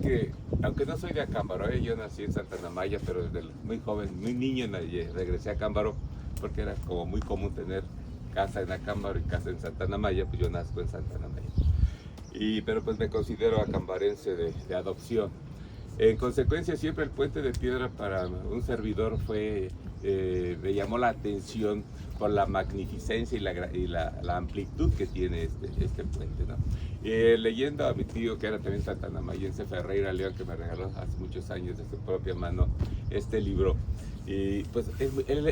que, aunque no soy de Acámbaro, yo nací en Santa Maya, pero desde muy joven, muy niño, regresé a Acámbaro porque era como muy común tener casa en Acámbaro y casa en Santa Maya, pues yo nazco en Santa Maya. Pero pues me considero acambarense de adopción. En consecuencia, siempre el puente de piedra para un servidor me llamó la atención por la magnificencia y la amplitud que tiene este puente, ¿no? Leyendo a mi tío, que era también santanamayense, Ferreira León, que me regaló hace muchos años de su propia mano este libro, y pues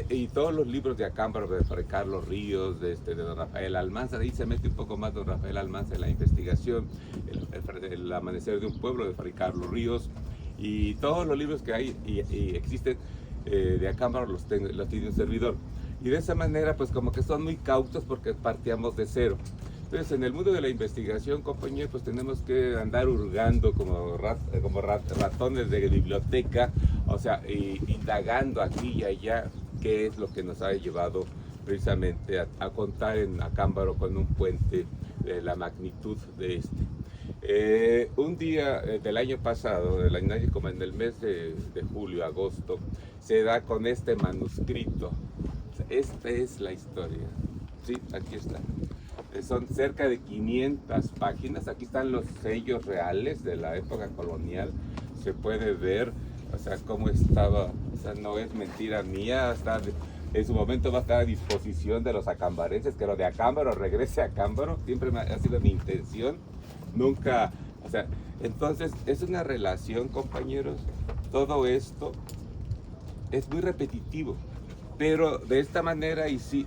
y todos los libros de Acámbaro, de Fray Carlos Ríos, de don Rafael Almanza, ahí se mete un poco más don Rafael Almanza en la investigación, el amanecer de un pueblo de Fray Carlos Ríos, y todos los libros que hay y existen de Acámbaro los tiene un servidor. Y de esa manera, pues como que son muy cautos porque partíamos de cero. Entonces, en el mundo de la investigación, compañeros, pues tenemos que andar hurgando como ratones de biblioteca, o sea, indagando aquí y allá qué es lo que nos ha llevado precisamente a contar en Acámbaro con un puente de la magnitud de este. Un día del año pasado, como en el mes de julio, agosto, se da con este manuscrito. Esta es la historia. Sí, aquí está. Son cerca de 500 páginas. Aquí están los sellos reales de la época colonial. Se puede ver, o sea, cómo estaba. O sea, no es mentira mía. En su momento va a estar a disposición de los acambarenses, que lo de Acámbaro regrese a Acámbaro. Siempre ha sido mi intención. Nunca, o sea, entonces es una relación, compañeros. Todo esto es muy repetitivo. Pero de esta manera hice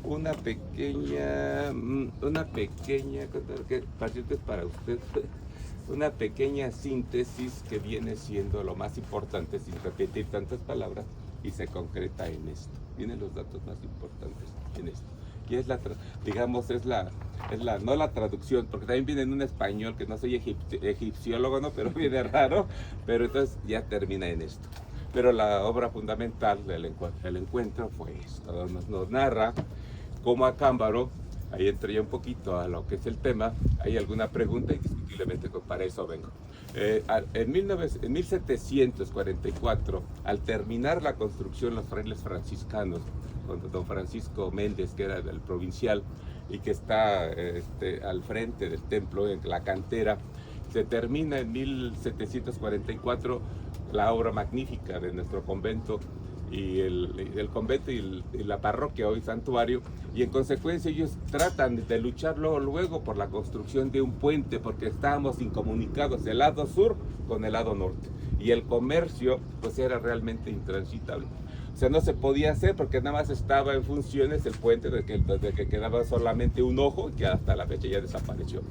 una pequeña, que es para usted, una pequeña síntesis que viene siendo lo más importante, sin repetir tantas palabras, y se concreta en esto. Vienen los datos más importantes en esto. Y es no la traducción, porque también viene en un español, que no soy egipciólogo, ¿no? Pero viene raro, pero entonces ya termina en esto. Pero la obra fundamental del encuentro fue esto. Nos narra cómo Acámbaro, ahí entré ya un poquito a lo que es el tema. ¿Hay alguna pregunta? Indiscutiblemente para eso vengo. En 1744, al terminar la construcción, los frailes franciscanos, con don Francisco Méndez, que era el provincial y que está al frente del templo, en la cantera, se termina en 1744 la obra magnífica de nuestro convento y el convento y la parroquia, hoy santuario, y en consecuencia ellos tratan de luchar luego por la construcción de un puente, porque estábamos incomunicados el lado sur con el lado norte, y el comercio pues era realmente intransitable. O sea, no se podía hacer porque nada más estaba en funciones el puente de que quedaba solamente un ojo, que hasta la fecha ya desapareció,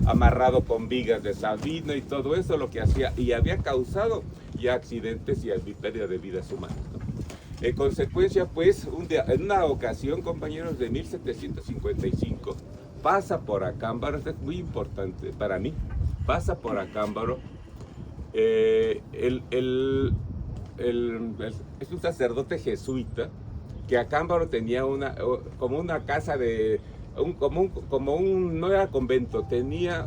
amarrado con vigas de Sabino y todo eso, lo que hacía, y había causado ya accidentes y pérdida de vidas humanas, ¿no? En consecuencia, pues, en una ocasión, compañeros, de 1755, pasa por Acámbaro, esto es muy importante para mí, pasa por Acámbaro, es un sacerdote jesuita que Acámbaro tenía como una casa no era convento, tenía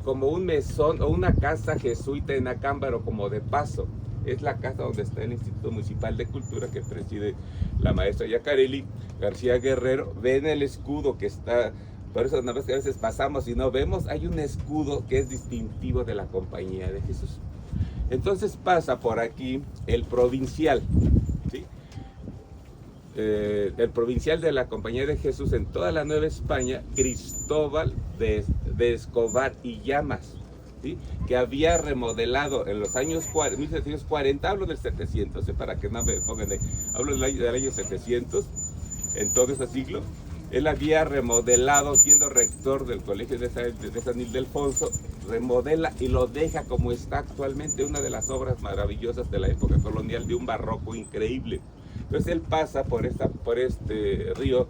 como un mesón o una casa jesuita en Acámbaro como de paso. Es la casa donde está el Instituto Municipal de Cultura que preside la maestra Yacarelli García Guerrero. Ven el escudo que está, por eso una vez que a veces pasamos y no vemos, hay un escudo que es distintivo de la Compañía de Jesús. Entonces pasa por aquí el provincial, ¿sí? El provincial de la Compañía de Jesús en toda la Nueva España, Cristóbal de Escobar y Llamas, ¿sí? Que había remodelado en los años 1740, hablo del 700, para que no me pongan hablo del año 700, en todo ese siglo. Él había remodelado, siendo rector del colegio de San Ildefonso, remodela y lo deja como está actualmente, una de las obras maravillosas de la época colonial, de un barroco increíble. Entonces él pasa por este río,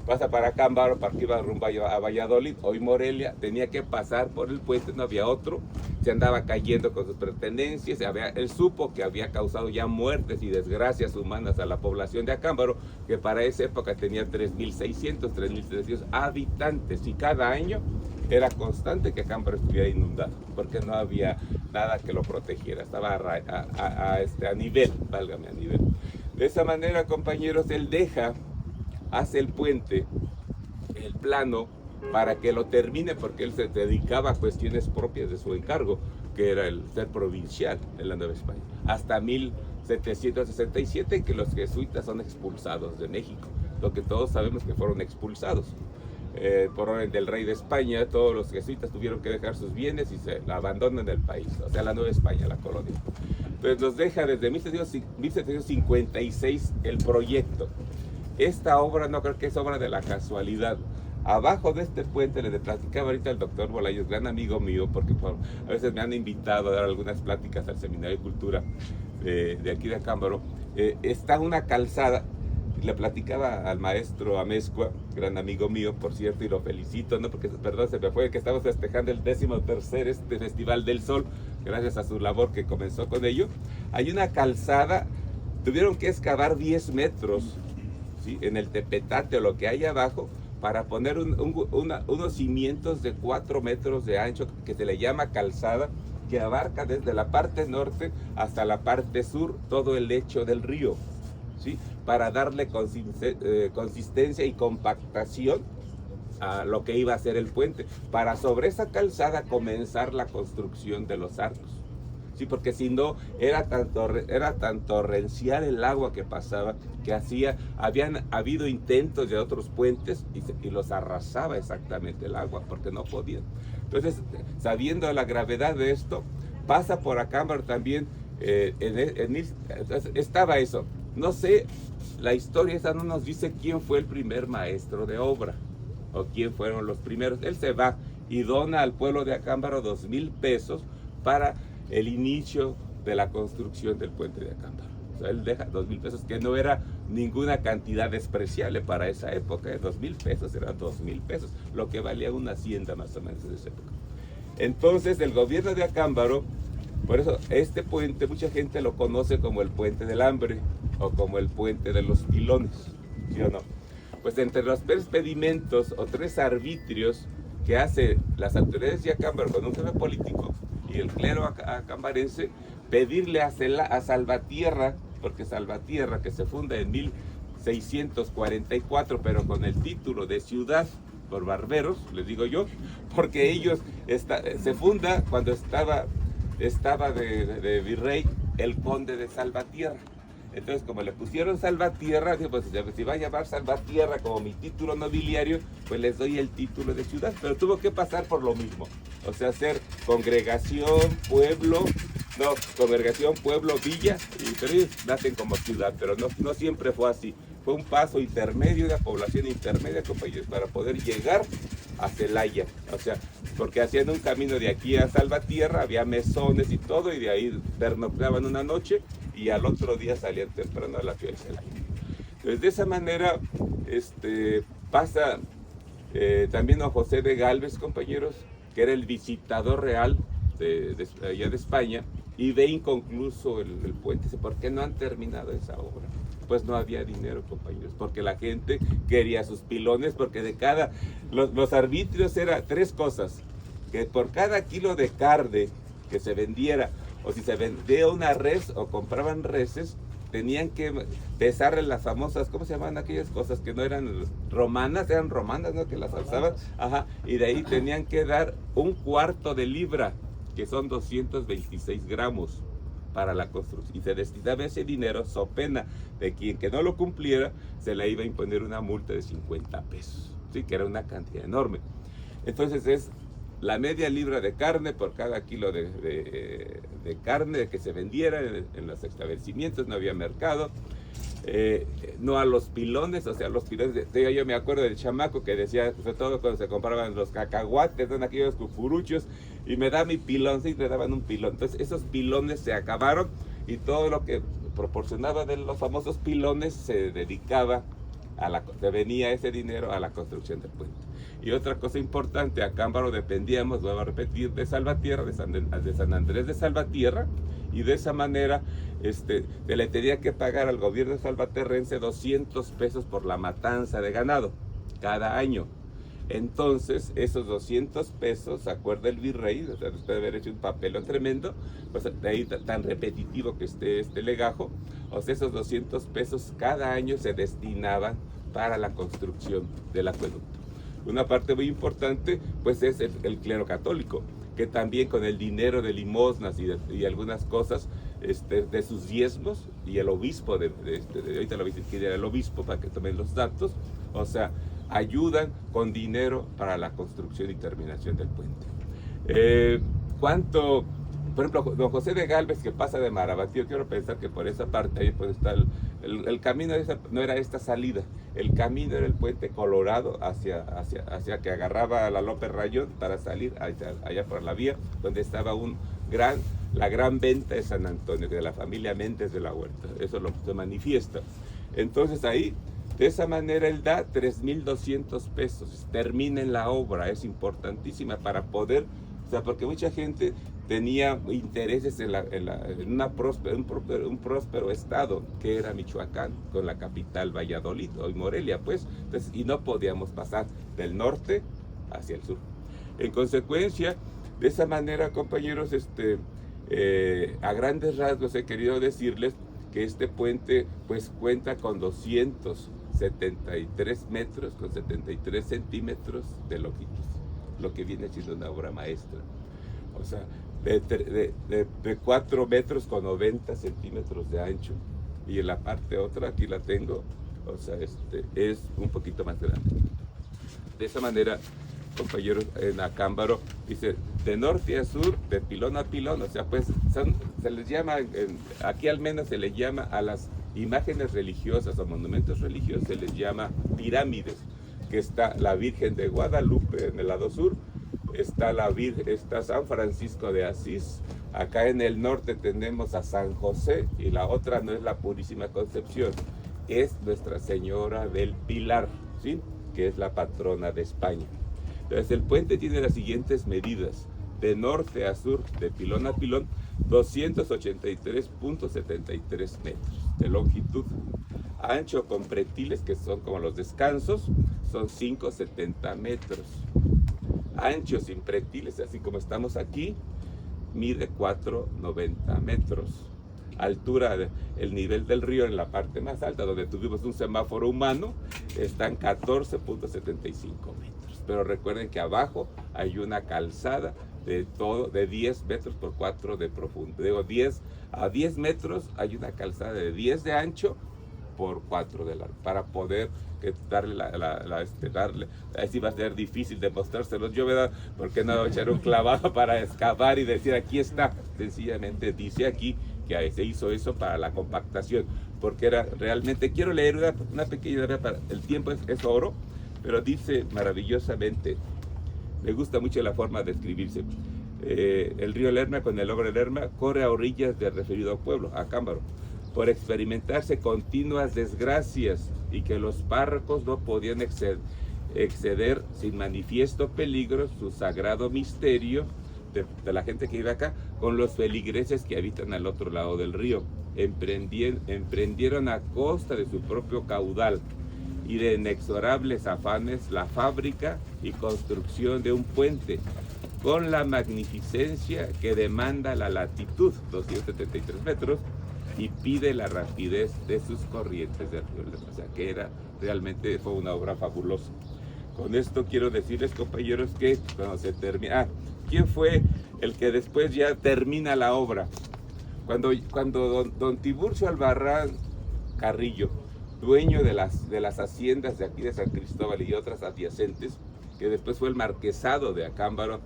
pasa para Acámbaro, para que iba rumbo a Valladolid, hoy Morelia, tenía que pasar por el puente, no había otro, se andaba cayendo con sus pertenencias, él supo que había causado ya muertes y desgracias humanas a la población de Acámbaro, que para esa época tenía 3.600, 3.300 habitantes, y cada año era constante que Acámbaro estuviera inundado, porque no había nada que lo protegiera, estaba a nivel, válgame, a nivel. De esa manera, compañeros, él hace el puente, el plano, para que lo termine, porque él se dedicaba a cuestiones propias de su encargo, que era el ser provincial en la Nueva España, hasta 1767, que los jesuitas son expulsados de México, lo que todos sabemos que fueron expulsados. Por orden del rey de España, todos los jesuitas tuvieron que dejar sus bienes y se abandonan el país, o sea, la Nueva España, la colonia. Entonces nos deja desde 1756 el proyecto. Esta obra no creo que es obra de la casualidad. Abajo de este puente, le platicaba ahorita el doctor Bolaños, gran amigo mío, porque a veces me han invitado a dar algunas pláticas al Seminario de Cultura de aquí de Acámbaro, está una calzada. Le platicaba al maestro Amezcua, gran amigo mío, por cierto, y lo felicito, ¿no? Porque, perdón, se me fue que estamos festejando el 13º Festival del Sol, gracias a su labor que comenzó con ello. Hay una calzada, tuvieron que excavar 10 metros, ¿sí?, en el tepetate o lo que hay abajo, para poner unos cimientos de 4 metros de ancho, que se le llama calzada, que abarca desde la parte norte hasta la parte sur todo el lecho del río, ¿sí?, para darle consistencia y compactación a lo que iba a ser el puente, para sobre esa calzada comenzar la construcción de los arcos. Sí, porque si no, era tan torrencial el agua que pasaba, que habían habido intentos de otros puentes y los arrasaba exactamente el agua, porque no podían. Entonces, sabiendo la gravedad de esto, pasa por Acámbaro también, estaba eso. No sé, la historia esa no nos dice quién fue el primer maestro de obra, o quién fueron los primeros. Él se va y dona al pueblo de Acámbaro 2,000 pesos para el inicio de la construcción del puente de Acámbaro. O sea, él deja 2,000 pesos, que no era ninguna cantidad despreciable para esa época. 2,000 pesos eran 2,000 pesos, lo que valía una hacienda más o menos en esa época. Entonces, el gobierno de Acámbaro, por eso este puente, mucha gente lo conoce como el Puente del Hambre o como el Puente de los Pilones, ¿sí o no? Pues entre los 3 pedimentos o 3 arbitrios que hace las autoridades de Acámbaro con un jefe político y el clero acambarense, pedirle a Salvatierra, porque Salvatierra, que se funda en 1644, pero con el título de ciudad por barberos, les digo yo, porque ellos se funda cuando estaba de virrey el conde de Salvatierra. Entonces, como le pusieron Salvatierra, dijo, pues si va a llamar Salvatierra como mi título nobiliario, pues les doy el título de ciudad. Pero tuvo que pasar por lo mismo, o sea, ser congregación, pueblo, villa, pero ellos nacen como ciudad, pero no siempre fue así. Fue un paso intermedio, de población intermedia, compañeros, para poder llegar a Celaya. O sea, porque hacían un camino de aquí a Salvatierra, había mesones y todo, y de ahí pernoctaban una noche y al otro día salían temprano a la ciudad de Celaya. Entonces, de esa manera pasa también a José de Gálvez, compañeros, que era el visitador real allá de España, y ve inconcluso el puente. Dice, ¿por qué no han terminado esa obra? Pues no había dinero, compañeros, porque la gente quería sus pilones, porque los arbitrios eran 3 cosas: que por cada kilo de carne que se vendiera, o si se vendía una res o compraban reses, tenían que pesarle las famosas, ¿cómo se llamaban aquellas cosas que no eran romanas? Eran romanas, ¿no? Que las alzaban, y de ahí tenían que dar 1/4 de libra, que son 226 gramos para la construcción, y se destinaba ese dinero, so pena de quien que no lo cumpliera, se le iba a imponer una multa de 50 pesos, ¿sí? Que era una cantidad enorme. Entonces es la media libra de carne por cada kilo de carne que se vendiera en los establecimientos, no había mercado. No a los pilones, o sea, los pilones, yo me acuerdo del chamaco que decía, sobre todo cuando se compraban los cacahuates, son aquellos cucuruchos, y me da mi pilón, sí, me daban un pilón. Entonces esos pilones se acabaron, y todo lo que proporcionaba de los famosos pilones se dedicaba se venía ese dinero a la construcción del puente. Y otra cosa importante, Acámbaro dependíamos, vuelvo a repetir, de Salvatierra, de San Andrés de Salvatierra, y de esa manera se le tenía que pagar al gobierno salvaterrense 200 pesos por la matanza de ganado cada año. Entonces, esos 200 pesos, ¿se acuerda el virrey? O sea, después de haber hecho un papelón tremendo, pues de ahí tan repetitivo que esté este legajo, o sea, esos 200 pesos cada año se destinaban para la construcción del acueducto. Una parte muy importante, pues es el clero católico, que también con el dinero de limosnas y algunas cosas, de sus diezmos, y el obispo, ahorita lo voy a decir quién era el obispo para que tomen los datos, o sea, ayudan con dinero para la construcción y terminación del puente. ¿Cuánto? Por ejemplo, don José de Gálvez, que pasa de Marabatío, quiero pensar que por esa parte ahí puede estar el camino, no era esta salida, el camino era el puente Colorado hacia que agarraba a la López Rayón para salir allá por la vía, donde estaba la gran venta de San Antonio, de la familia Méndez de la Huerta. Eso se manifiesta. Entonces ahí, de esa manera él da 3,200 pesos, termina en la obra, es importantísima para poder, o sea, porque mucha gente tenía intereses en un próspero estado que era Michoacán, con la capital Valladolid, hoy Morelia, pues, entonces, y no podíamos pasar del norte hacia el sur. En consecuencia, de esa manera, compañeros, a grandes rasgos he querido decirles que este puente pues cuenta con 273 metros con 73 centímetros de longitud, lo que viene siendo una obra maestra. O sea, de 4 metros con 90 centímetros de ancho, y en la parte otra, aquí la tengo, o sea, es un poquito más grande. De esa manera, compañeros, en Acámbaro dice de norte a sur, de pilón a pilón, o sea, pues se les llama, aquí al menos se les llama a las imágenes religiosas o monumentos religiosos, se les llama pirámides, que está la Virgen de Guadalupe en el lado sur, está San Francisco de Asís, acá en el norte tenemos a San José, y la otra no es la Purísima Concepción, es Nuestra Señora del Pilar, ¿sí?, que es la patrona de España. Entonces el puente tiene las siguientes medidas: de norte a sur, de pilón a pilón, 283.73 metros de longitud. Ancho con pretiles, que son como los descansos, son 5,70 metros. Ancho sin pretiles, así como estamos aquí, mide 4,90 metros. Altura, el nivel del río en la parte más alta, donde tuvimos un semáforo humano, están 14,75 metros. Pero recuerden que abajo hay una calzada de 10 metros por 4 de profundidad. A 10 metros hay una calzada de 10 de ancho por 4 de largo, para poder darle así va a ser difícil demostrárselos yo, ¿verdad? Porque no echar un clavado para excavar y decir aquí está. Sencillamente dice aquí que se hizo eso para la compactación, porque era realmente, quiero leer una pequeña, el tiempo es oro, pero dice maravillosamente, me gusta mucho la forma de escribirse. El río Lerma, con el Ogro Lerma, corre a orillas del referido pueblo, Acámbaro, por experimentarse continuas desgracias, y que los párrocos no podían exceder sin manifiesto peligro su sagrado misterio de la gente que vive acá, con los feligreses que habitan al otro lado del río. Emprendieron a costa de su propio caudal y de inexorables afanes la fábrica y construcción de un puente con la magnificencia que demanda la latitud, 273 metros, y pide la rapidez de sus corrientes del río. O sea, que realmente fue una obra fabulosa. Con esto quiero decirles, compañeros, que cuando se termina... ¿Quién fue el que después ya termina la obra? Cuando don Tiburcio Albarrán Carrillo, dueño de las haciendas de aquí de San Cristóbal y otras adyacentes, que después fue el marquesado de Acámbaro,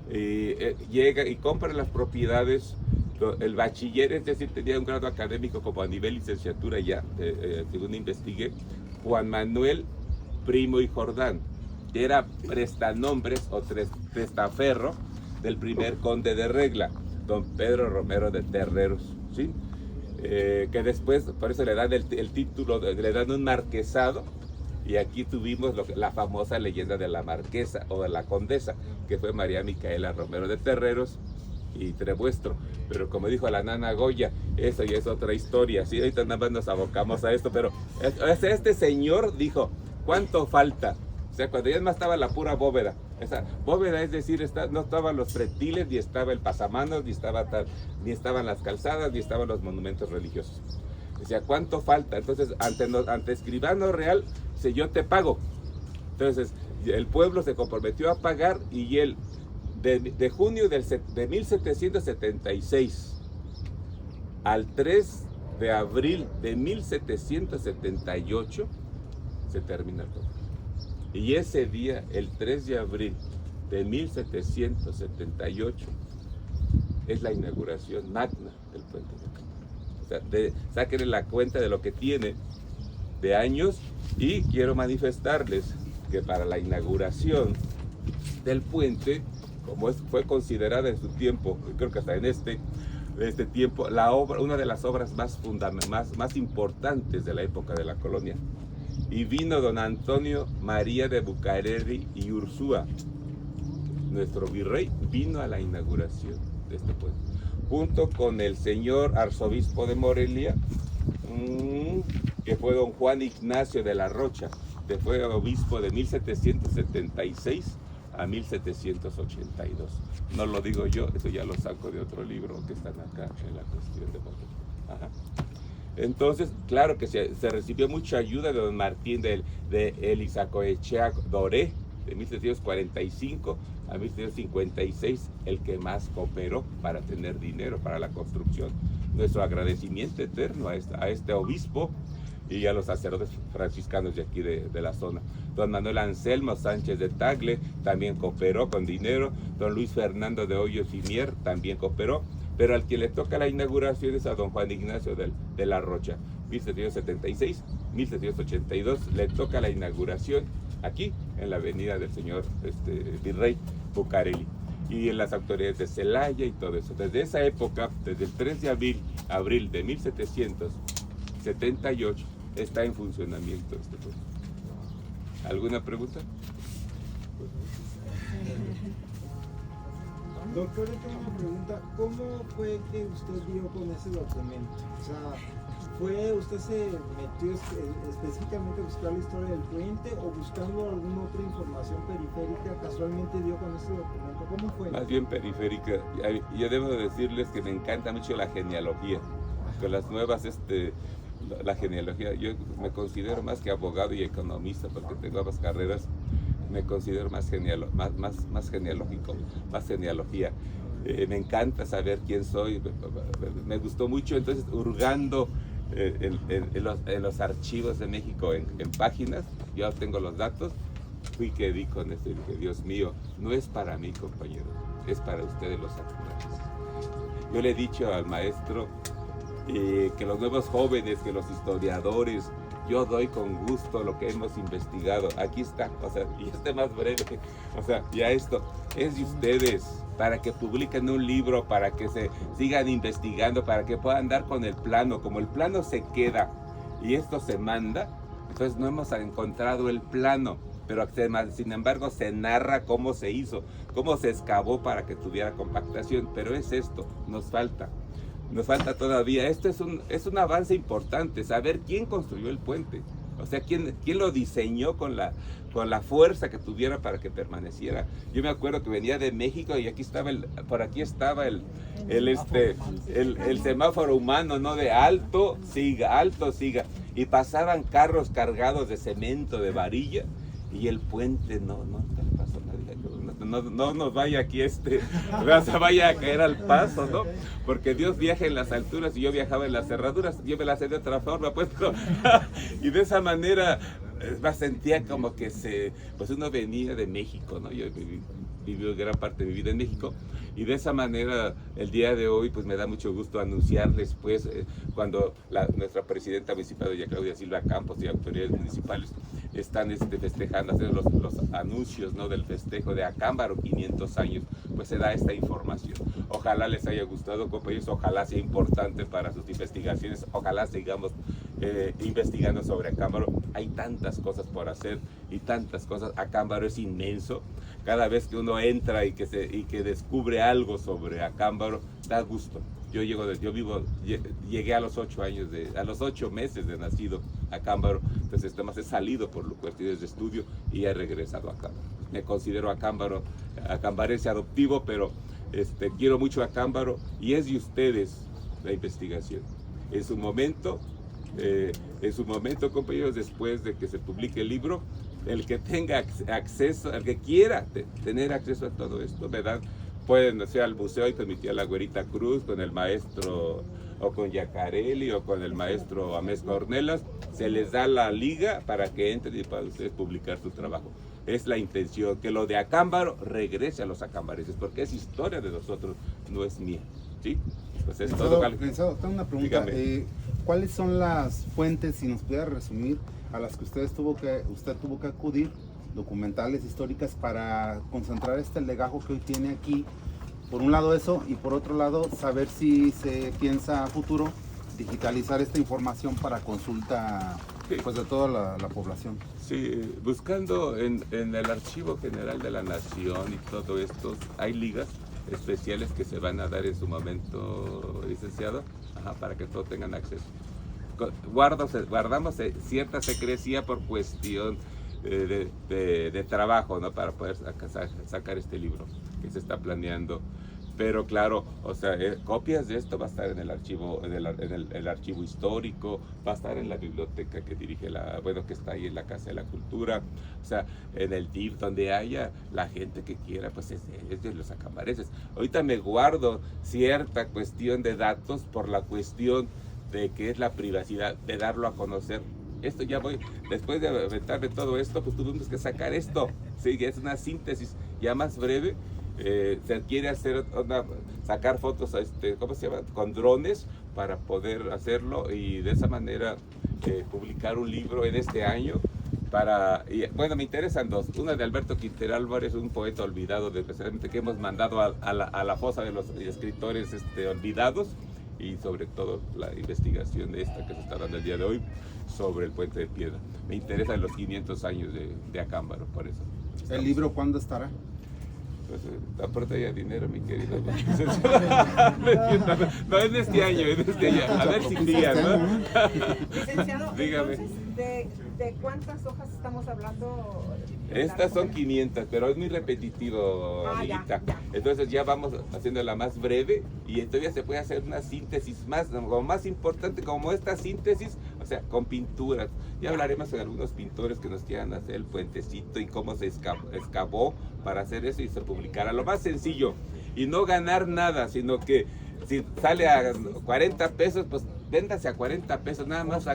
llega y compra las propiedades. El bachiller, es decir, tenía un grado académico como a nivel licenciatura ya, según investigué, Juan Manuel Primo y Jordán, que era prestanombres o testaferro del primer conde de Regla, don Pedro Romero de Terreros, ¿sí? Que después, por eso le dan el título, le dan un marquesado, y aquí tuvimos la famosa leyenda de la marquesa o de la condesa, que fue María Micaela Romero de Terreros y Trebuestro. Pero como dijo la nana Goya, eso ya es otra historia, ¿sí? Ahorita nada más nos abocamos a esto, pero este señor dijo, ¿cuánto falta? sea, cuando ya más estaba la pura bóveda. Esa bóveda, es decir, no estaban los pretiles, ni estaba el pasamanos, ni estaban las calzadas, ni estaban los monumentos religiosos. Decía, ¿cuánto falta? Entonces, ante escribano real, dice, yo te pago. Entonces, el pueblo se comprometió a pagar, y él, de junio de 1776 al 3 de abril de 1778, se termina todo. Y ese día, el 3 de abril de 1778, es la inauguración magna del puente de Acámbaro. O sea, sáquenle la cuenta de lo que tiene de años, y quiero manifestarles que para la inauguración del puente, como fue considerada en su tiempo, creo que hasta en este tiempo, una de las obras más importantes de la época de la colonia. Y vino don Antonio María de Bucareli y Ursúa, nuestro virrey, vino a la inauguración de este puente, junto con el señor arzobispo de Morelia, que fue don Juan Ignacio de la Rocha, que fue obispo de 1776 a 1782. No lo digo yo, eso ya lo saco de otro libro que están acá en la cuestión de Morelia. Ajá. Entonces, claro que se recibió mucha ayuda de don Martín de Elizacoechea Doré, de 1745 a 1756, el que más cooperó para tener dinero para la construcción. Nuestro agradecimiento eterno a este obispo y a los sacerdotes franciscanos de aquí de la zona. Don Manuel Anselmo Sánchez de Tagle también cooperó con dinero. Don Luis Fernando de Hoyos y Mier también cooperó. Pero al que le toca la inauguración es a don Juan Ignacio de la Rocha. 1776, 1782, le toca la inauguración aquí, en la avenida del señor virrey Bucareli. Y en las autoridades de Celaya y todo eso. Desde esa época, desde el 3 de abril de 1778, está en funcionamiento este puente. ¿Alguna pregunta? Doctor, yo tengo una pregunta. ¿Cómo fue que usted dio con ese documento? O sea, ¿usted se metió específicamente a buscar la historia del puente, o buscando alguna otra información periférica casualmente dio con ese documento? ¿Cómo fue? Más bien periférica. Yo debo decirles que me encanta mucho la genealogía. Con las nuevas, la genealogía. Yo me considero más que abogado y economista, porque tengo ambas carreras. Me considero más genealógico, más genealogía. Me encanta saber quién soy. Me gustó mucho, entonces, hurgando en los archivos de México, en páginas, yo tengo los datos, fui que di con dije, Dios mío, no es para mí, compañero, es para ustedes los actuales. Yo le he dicho al maestro que los nuevos jóvenes, que los historiadores, yo doy con gusto lo que hemos investigado. Aquí está, o sea, y más breve, o sea, ya esto es de ustedes, para que publiquen un libro, para que se sigan investigando, para que puedan dar con el plano. Como el plano se queda y esto se manda, entonces no hemos encontrado el plano, pero sin embargo se narra cómo se hizo, cómo se excavó para que tuviera compactación. Pero es esto, nos falta todavía. Esto es un avance importante, saber quién construyó el puente, o sea, quién lo diseñó con la fuerza que tuviera para que permaneciera. Yo me acuerdo que venía de México y por aquí estaba el semáforo humano, ¿no? De alto, siga, y pasaban carros cargados de cemento, de varilla, y el puente no te le pasó nada. No nos vaya aquí vaya a caer al paso, ¿no? Porque Dios viaja en las alturas y yo viajaba en las cerraduras. Yo me la hacía de otra forma, pues, pero, y de esa manera sentía como que pues uno venía de México, ¿no? Yo viví gran parte de mi vida en México, y de esa manera el día de hoy pues me da mucho gusto anunciarles, pues, cuando nuestra presidenta municipal, doña Claudia Silva Campos, y autoridades municipales están festejando, haciendo los anuncios, ¿no? Del festejo de Acámbaro, 500 años, pues se da esta información. Ojalá les haya gustado, compañeros, ojalá sea importante para sus investigaciones, ojalá sigamos investigando sobre Acámbaro. Hay tantas cosas por hacer y tantas cosas. Acámbaro es inmenso. cada vez que uno entra y que descubre algo sobre Acámbaro, da gusto. Llegué a los 8 meses de nacido a Acámbaro, entonces además he salido por cuestiones de estudio y he regresado a Acámbaro. Me considero acambarense adoptivo, pero quiero mucho a Acámbaro y es de ustedes la investigación. En su momento, compañeros, después de que se publique el libro, el que tenga acceso, el que quiera tener acceso a todo esto, ¿verdad? Pueden ir al museo y con mi tía la Güerita Cruz, con el maestro, o con Yacarelli, o con el maestro Amés Cornelas, se les da la liga para que entren y para ustedes publicar su trabajo. Es la intención, que lo de Acámbaro regrese a los acambarenses, porque es historia de nosotros, no es mía, ¿sí? Pues es todo. Tengo una pregunta. ¿Cuáles son las fuentes, si nos pudiera resumir, a las que usted tuvo que acudir, documentales, históricas, para concentrar este legajo que hoy tiene aquí? Por un lado eso, y por otro lado saber si se piensa a futuro digitalizar esta información para consulta, pues, de toda la población. Sí, buscando en el Archivo General de la Nación y todo esto, hay ligas especiales que se van a dar en su momento, licenciado, para que todos tengan acceso. Guardamos cierta secrecía por cuestión de trabajo, ¿no? Para poder sacar este libro que se está planeando. Pero claro, o sea, copias de esto va a estar en el archivo, el archivo histórico, va a estar en la biblioteca que dirige que está ahí en la Casa de la Cultura, o sea, en el DIF, donde haya la gente que quiera, pues es de los acambarenses. Ahorita me guardo cierta cuestión de datos por la cuestión de que es la privacidad, de darlo a conocer. Esto ya después de aventarme todo esto, pues tuvimos que sacar esto, sí, es una síntesis ya más breve. Se quiere sacar fotos, ¿cómo se llama? Con drones para poder hacerlo y de esa manera publicar un libro en este año. Bueno, me interesan dos. Una de Alberto Quintero Álvarez, un poeta olvidado, desgraciadamente, que hemos mandado a la fosa de los escritores olvidados, y sobre todo la investigación de esta que se está dando el día de hoy sobre el Puente de Piedra. Me interesan los 500 años de Acámbaro, por eso. ¿El libro cuándo estará? Pues, aporta ya dinero, mi querido. No, es de este año, A ver si fías, ¿no? Licenciado, dígame. Entonces, ¿de cuántas hojas estamos hablando? Estas son 500, pero es muy repetitivo, amiguita. Ya. Entonces ya vamos haciéndola más breve y todavía se puede hacer una síntesis más importante, como esta síntesis, o sea, con pinturas. Ya hablaremos de algunos pintores que nos quieran hacer el puentecito y cómo se excavó para hacer eso y se publicará. Lo más sencillo, y no ganar nada, sino que si sale a 40 pesos, pues véndase a 40 pesos, nada más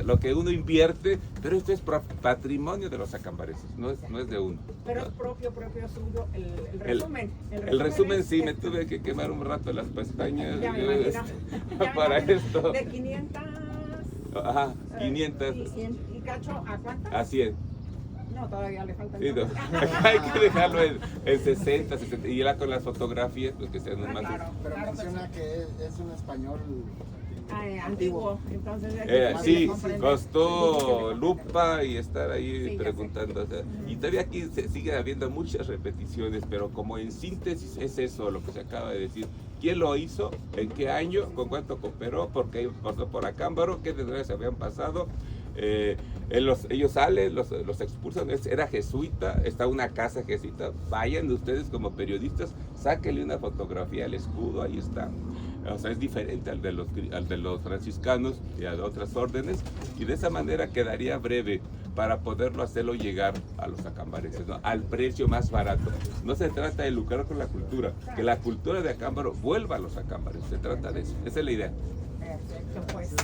lo que uno invierte, pero esto es patrimonio de los acambarenses, no es de uno. Pero es propio suyo, el resumen. El resumen sí, me tuve que quemar un rato las pestañas para esto. De 500. Ajá, 500. ¿Y cacho a cuántas? A 100. No, todavía le falta. Sí, no. Hay que dejarlo en 60, 60, y ya con las fotografías, pues que sean más. Claro, pero menciona que es un español antiguo. Entonces, sí, costó lupa y estar ahí sí, preguntando. O sea, y todavía aquí sigue habiendo muchas repeticiones, pero como en síntesis es eso lo que se acaba de decir. ¿Quién lo hizo? ¿En qué año? ¿Con cuánto cooperó? ¿Por qué pasó por Acámbaro? ¿Qué desgracias habían pasado? Ellos salen, los expulsan. Era jesuita, está una casa jesuita. Vayan ustedes como periodistas, sáquenle una fotografía al escudo, ahí está. O sea, es diferente al de los franciscanos y a de otras órdenes, y de esa manera quedaría breve para hacerlo llegar a los acambarenses, ¿no? Al precio más barato. No se trata de lucrar con la cultura, que la cultura de Acámbaro vuelva a los acambarenses, se trata de eso, esa es la idea. Perfecto, pues.